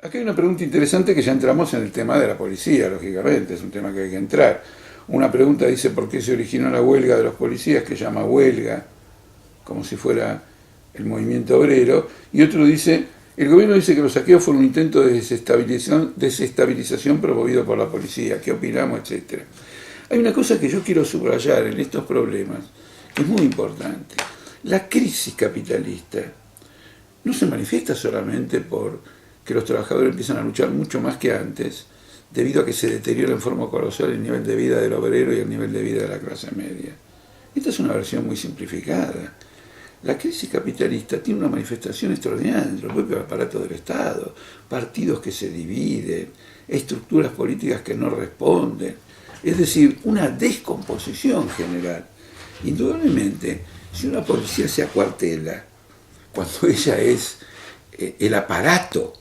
Acá hay una pregunta interesante que ya entramos en el tema de la policía, lógicamente, es un tema que hay que entrar. Una pregunta dice por qué se originó la huelga de los policías, que llama huelga, como si fuera el movimiento obrero, y otro dice, el gobierno dice que los saqueos fueron un intento de desestabilización promovido por la policía, ¿qué opinamos?, etcétera. Hay una cosa que yo quiero subrayar en estos problemas, que es muy importante. La crisis capitalista no se manifiesta solamente por que los trabajadores empiezan a luchar mucho más que antes, debido a que se deteriora en forma colosal el nivel de vida del obrero y el nivel de vida de la clase media. Esta es una versión muy simplificada. La crisis capitalista tiene una manifestación extraordinaria dentro del propio aparato del Estado, partidos que se dividen, estructuras políticas que no responden, es decir, una descomposición general. Indudablemente, si una policía se acuartela, cuando ella es el aparato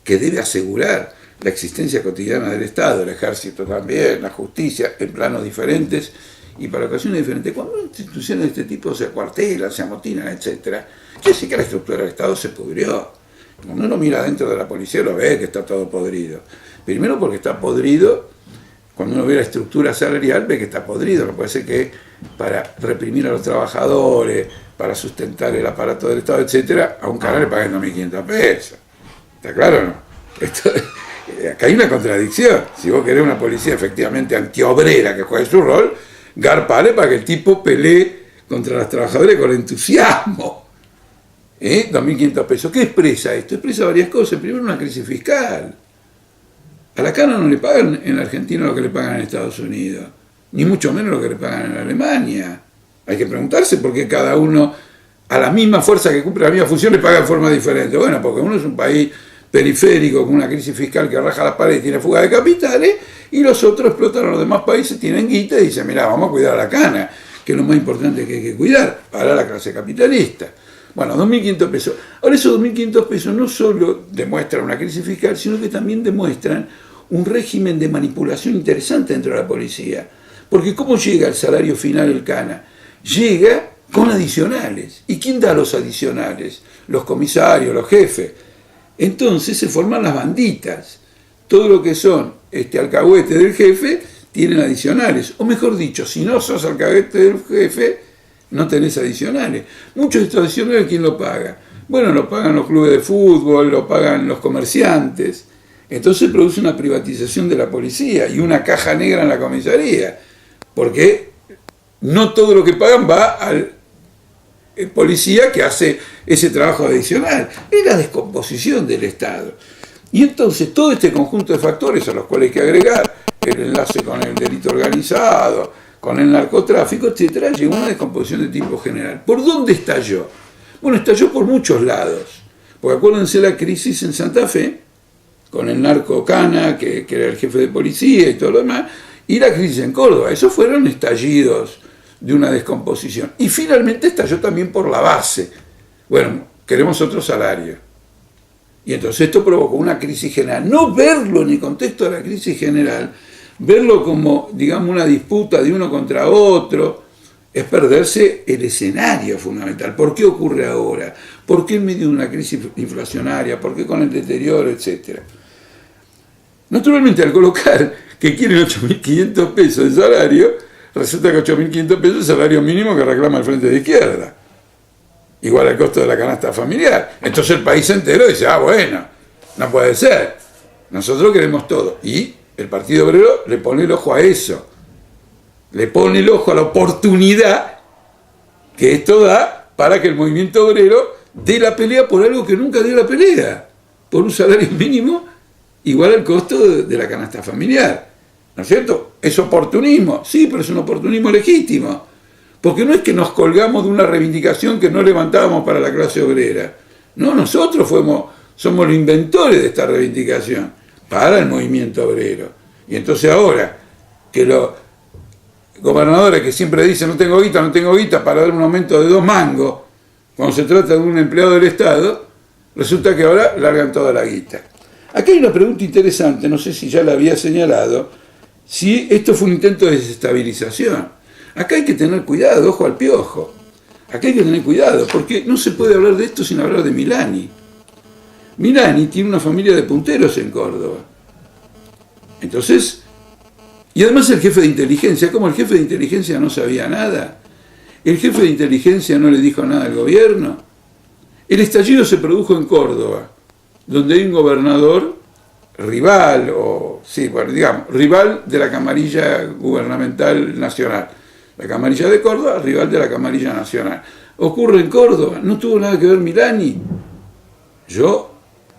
que debe asegurar la existencia cotidiana del Estado, el ejército también, la justicia, en planos diferentes y para ocasiones diferentes, cuando instituciones de este tipo se acuartelan, se amotinan, etc., quiere decir que la estructura del Estado se pudrió. Cuando uno mira dentro de la policía lo ve que está todo podrido. Primero porque está podrido, cuando uno ve la estructura salarial ve que está podrido, no puede ser que para reprimir a los trabajadores, para sustentar el aparato del Estado, etc., a un canal le paguen 2.500 pesos. ¿Está claro o no? Acá hay una contradicción. Si vos querés una policía efectivamente antiobrera que juegue su rol, garpale para que el tipo pelee contra los trabajadores con entusiasmo. 2.500 pesos. ¿Qué expresa esto? Expresa varias cosas. Primero, una crisis fiscal. A la cana no le pagan en la Argentina lo que le pagan en Estados Unidos, ni mucho menos lo que le pagan en Alemania. Hay que preguntarse por qué cada uno, a la misma fuerza que cumple la misma función, le paga de forma diferente. Bueno, porque uno es un país periférico con una crisis fiscal que raja las paredes y tiene fuga de capitales, y los otros explotan a los demás países, tienen guita y dicen, mirá, vamos a cuidar a la cana, que es lo más importante que hay que cuidar para la clase capitalista. Bueno, 2.500 pesos. Ahora, esos 2.500 pesos no solo demuestran una crisis fiscal, sino que también demuestran un régimen de manipulación interesante dentro de la policía. Porque ¿cómo llega el salario final el CANA? Llega con adicionales. ¿Y quién da los adicionales? Los comisarios, los jefes. Entonces se forman las banditas. Todo lo que son alcahuetes del jefe tienen adicionales. O mejor dicho, si no sos alcahuete del jefe, no tenés adicionales. Muchos de estos adicionales, ¿quién lo paga? Bueno, lo pagan los clubes de fútbol, lo pagan los comerciantes. Entonces produce una privatización de la policía y una caja negra en la comisaría. Porque no todo lo que pagan va al policía que hace ese trabajo adicional. Es la descomposición del Estado. Y entonces todo este conjunto de factores a los cuales hay que agregar el enlace con el delito organizado, con el narcotráfico, etcétera, llegó a una descomposición de tipo general. ¿Por dónde estalló? Bueno, estalló por muchos lados. Porque acuérdense la crisis en Santa Fe, con el narco Cana, que era el jefe de policía y todo lo demás, y la crisis en Córdoba. Esos fueron estallidos de una descomposición. Y finalmente estalló también por la base. Bueno, queremos otro salario. Y entonces esto provocó una crisis general. No verlo en el contexto de la crisis general, verlo como, digamos, una disputa de uno contra otro, es perderse el escenario fundamental. ¿Por qué ocurre ahora? ¿Por qué en medio de una crisis inflacionaria? ¿Por qué con el deterioro, etcétera? Naturalmente, al colocar que quieren 8.500 pesos de salario, resulta que 8.500 pesos es el salario mínimo que reclama el Frente de Izquierda, igual al costo de la canasta familiar. Entonces el país entero dice, bueno, no puede ser, nosotros queremos todo. Y el Partido Obrero le pone el ojo a eso, le pone el ojo a la oportunidad que esto da para que el movimiento obrero dé la pelea por algo que nunca dio la pelea, por un salario mínimo igual al costo de la canasta familiar. ¿No es cierto? ¿Es oportunismo? Sí, pero es un oportunismo legítimo. Porque no es que nos colgamos de una reivindicación que no levantábamos para la clase obrera. No, nosotros somos los inventores de esta reivindicación para el movimiento obrero. Y entonces ahora que los gobernadores que siempre dicen no tengo guita para dar un aumento de 2 mangos, cuando se trata de un empleado del Estado, resulta que ahora largan toda la guita. Aquí hay una pregunta interesante, no sé si ya la había señalado, si esto fue un intento de desestabilización. Acá hay que tener cuidado, ojo al piojo. Acá hay que tener cuidado, porque no se puede hablar de esto sin hablar de Milani. Milani tiene una familia de punteros en Córdoba. Entonces, y además el jefe de inteligencia, ¿cómo el jefe de inteligencia no sabía nada? ¿El jefe de inteligencia no le dijo nada al gobierno? El estallido se produjo en Córdoba, donde hay un gobernador rival, rival de la camarilla gubernamental nacional. La camarilla de Córdoba, rival de la camarilla nacional. Ocurre en Córdoba, no tuvo nada que ver Milani.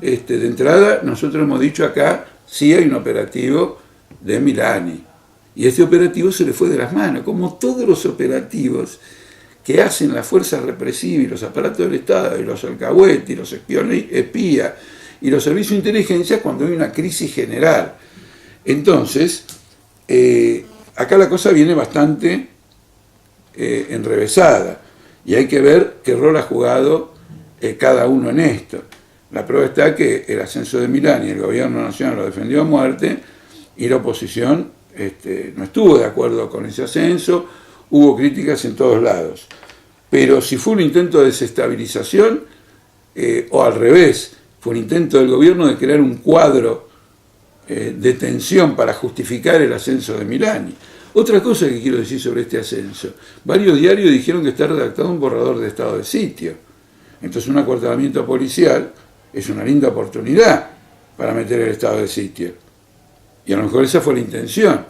De entrada, nosotros hemos dicho acá, sí hay un operativo de Milani. Y este operativo se le fue de las manos, como todos los operativos que hacen las fuerzas represivas y los aparatos del Estado, y los alcahuetes, y los espías, y los servicios de inteligencia cuando hay una crisis general. Entonces, acá la cosa viene bastante enrevesada, y hay que ver qué rol ha jugado cada uno en esto. La prueba está que el ascenso de Milani, el gobierno nacional lo defendió a muerte, y la oposición no estuvo de acuerdo con ese ascenso, hubo críticas en todos lados. Pero si fue un intento de desestabilización, o al revés, fue un intento del gobierno de crear un cuadro de tensión para justificar el ascenso de Milani. Otra cosa que quiero decir sobre este ascenso, varios diarios dijeron que está redactado un borrador de estado de sitio. Entonces un acuartelamiento policial es una linda oportunidad para meter el estado de sitio. Y a lo mejor esa fue la intención.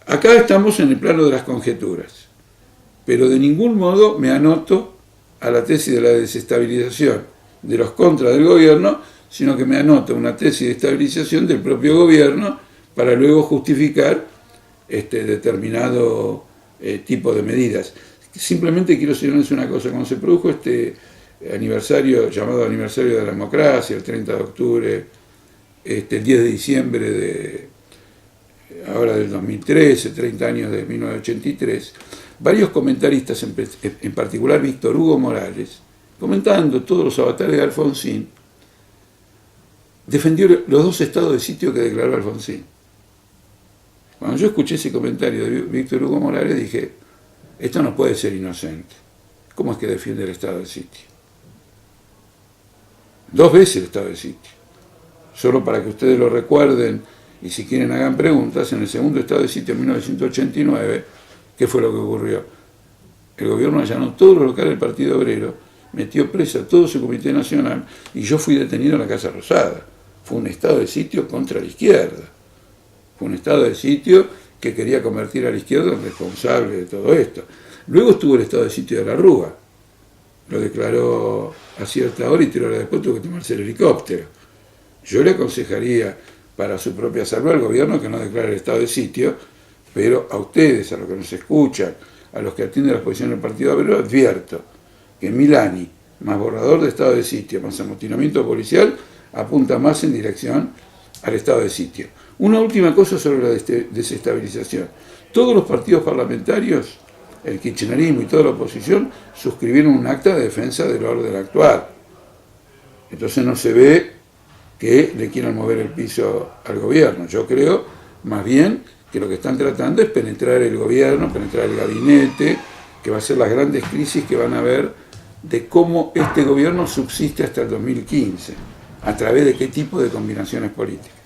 Acá estamos en el plano de las conjeturas, pero de ningún modo me anoto a la tesis de la desestabilización de los contras del gobierno, sino que me anoto una tesis de estabilización del propio gobierno para luego justificar determinado tipo de medidas. Simplemente quiero señalarles una cosa: cuando se produjo este aniversario, llamado aniversario de la democracia, el 30 de octubre, el 10 de diciembre ahora del 2013, 30 años de 1983, varios comentaristas, en particular Víctor Hugo Morales, comentando todos los avatares de Alfonsín, defendió los dos estados de sitio que declaró Alfonsín. Cuando yo escuché ese comentario de Víctor Hugo Morales, dije, esto no puede ser inocente. ¿Cómo es que defiende el estado de sitio? 2 veces el estado de sitio. Solo para que ustedes lo recuerden, y si quieren hagan preguntas, en el segundo estado de sitio en 1989, ¿qué fue lo que ocurrió? El gobierno allanó todos los locales del Partido Obrero, metió presa a todo su comité nacional, y yo fui detenido en la Casa Rosada. Fue un estado de sitio contra la izquierda. Fue un estado de sitio que quería convertir a la izquierda en responsable de todo esto. Luego estuvo el estado de sitio de la Rúa. Lo declaró a cierta hora y 3 horas después tuvo que tomarse el helicóptero. Yo le aconsejaría, para su propia salud, al gobierno que no declare el estado de sitio, pero a ustedes, a los que nos escuchan, a los que atienden las posiciones del Partido Obrero, advierto que Milani, más borrador de estado de sitio, más amotinamiento policial, apunta más en dirección al estado de sitio. Una última cosa sobre la desestabilización. Todos los partidos parlamentarios, el kirchnerismo y toda la oposición, suscribieron un acta de defensa del orden actual. Entonces no se ve que le quieran mover el piso al gobierno. Yo creo, más bien, que lo que están tratando es penetrar el gobierno, penetrar el gabinete, que va a ser las grandes crisis que van a haber de cómo este gobierno subsiste hasta el 2015, a través de qué tipo de combinaciones políticas.